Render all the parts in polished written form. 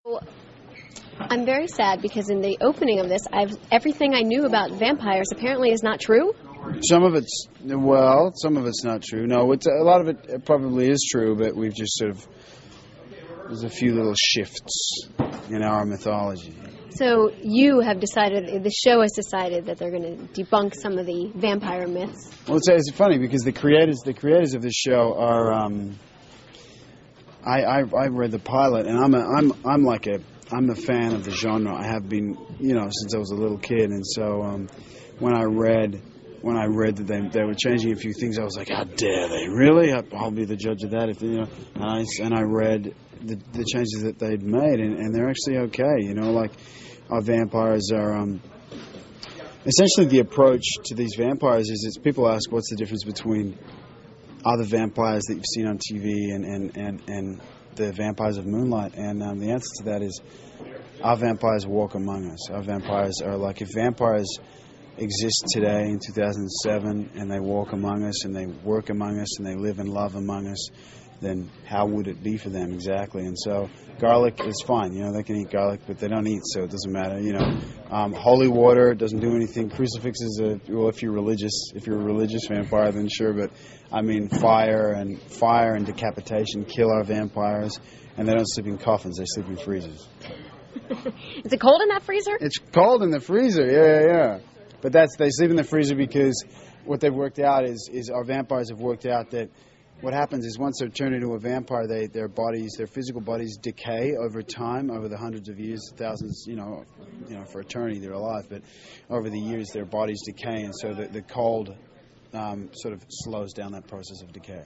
Well, I'm very sad because in the opening of this, everything I knew about vampires apparently is not true. Some of it's not true. No, a lot of it probably is true, but we've just there's a few little shifts in our mythology. So you have decided, the show has decided that they're going to debunk some of the vampire myths. Well, it's funny because the creators of this show are. I read the pilot, and I'm a fan of the genre. I have been, since I was a little kid, and so when I read that they were changing a few things, I was like, how dare they? Really? I'll be the judge of that. And I read the changes that they'd made, and they're actually okay. Like our vampires are. Essentially, the approach to these vampires is people ask, what's the difference between other vampires that you've seen on TV and the vampires of Moonlight? And the answer to that is our vampires walk among us. Our vampires are like, if vampires exist today in 2007 and they walk among us and they work among us and they live and love among us, then how would it be for them exactly? And so garlic is fine. They can eat garlic, but they don't eat, so it doesn't matter. Holy water doesn't do anything. Crucifixes, if you're a religious vampire, then sure. But I mean, fire and decapitation kill our vampires, and they don't sleep in coffins. They sleep in freezers. Is it cold in that freezer? It's cold in the freezer. Yeah. But they sleep in the freezer because what they've worked out is our vampires have worked out that what happens is once they're turned into a vampire, their physical bodies decay over time, over the hundreds of years, thousands, for eternity they're alive, but over the years their bodies decay, and so the cold sort of slows down that process of decay.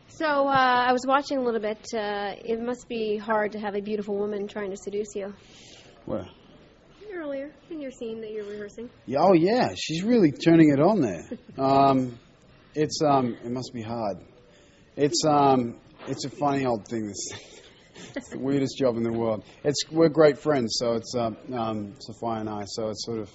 So I was watching a little bit. It must be hard to have a beautiful woman trying to seduce you. Where? Earlier in your scene that you're rehearsing. Yeah, oh yeah, she's really turning it on there. It must be hard. It's a funny old thing. It's the weirdest job in the world. We're great friends, so it's Sophia and I. So it's sort of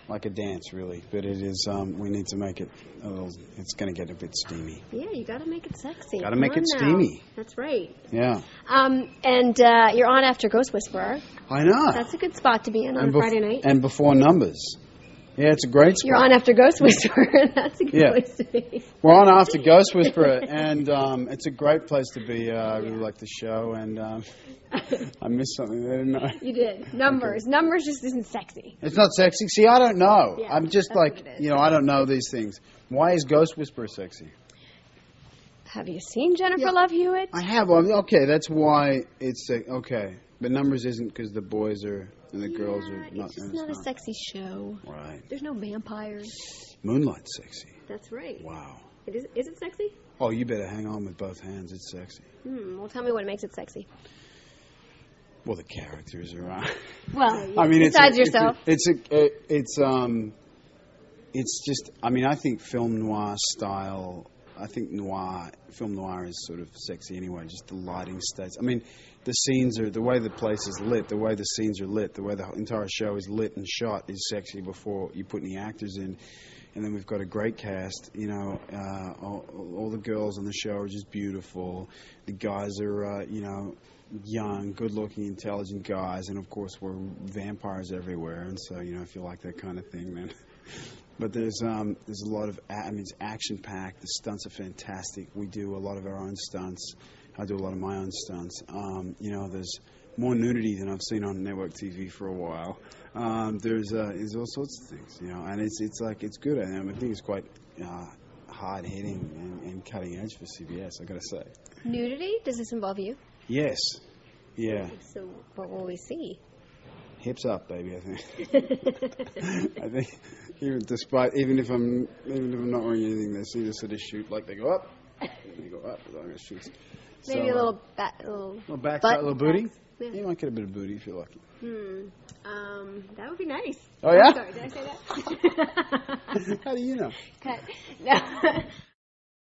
like a dance, really. But it is. We need to make it a little. It's going to get a bit steamy. Yeah, you got to make it sexy. Got to make it steamy. That's right. Yeah. And you're on after Ghost Whisperer. I know. That's a good spot to be in on a Friday night. And before Numbers. Yeah, it's a great spot. You're on after Ghost Whisperer. That's a good place to be. We're on after Ghost Whisperer, and it's a great place to be. I really like the show, and I missed something there, didn't I? You did. Numbers. Okay. Numbers just isn't sexy. It's not sexy? See, I don't know. Yeah, I'm just like, I don't know these things. Why is Ghost Whisperer sexy? Have you seen Jennifer Love Hewitt? I have. Okay, that's why it's okay. But Numbers isn't because the boys are... And the girls are not... It's just not a sexy show. Right. There's no vampires. Moonlight's sexy. That's right. Wow. Is it sexy? Oh, you better hang on with both hands. It's sexy. Well, tell me what makes it sexy. Well, the characters are... Well, I mean, besides yourself. It's just... I mean, I think film noir style... I think film noir is sort of sexy anyway, just the lighting states. I mean, the scenes are, the way the place is lit, the way the scenes are lit, the way the entire show is lit and shot is sexy before you put any actors in. And then we've got a great cast, all the girls on the show are just beautiful. The guys are, young, good-looking, intelligent guys. And, of course, we're vampires everywhere. And so, if you like that kind of thing, then... But there's a lot of, it's action-packed. The stunts are fantastic. We do a lot of our own stunts. I do a lot of my own stunts. There's more nudity than I've seen on network TV for a while. There's all sorts of things, and it's good. And I think it's quite hard-hitting and cutting-edge for CBS, I got to say. Nudity? Does this involve you? Yes. Yeah. So what will we see? Hips up, baby. I think. I think even if I'm not wearing anything, they see this sort of shoot like they go up, and they go up. Shoots. Maybe a little backside, a little booty. Yeah. You might get a bit of booty if you're lucky. That would be nice. Oh yeah. I'm sorry, did I say that? How do you know? No.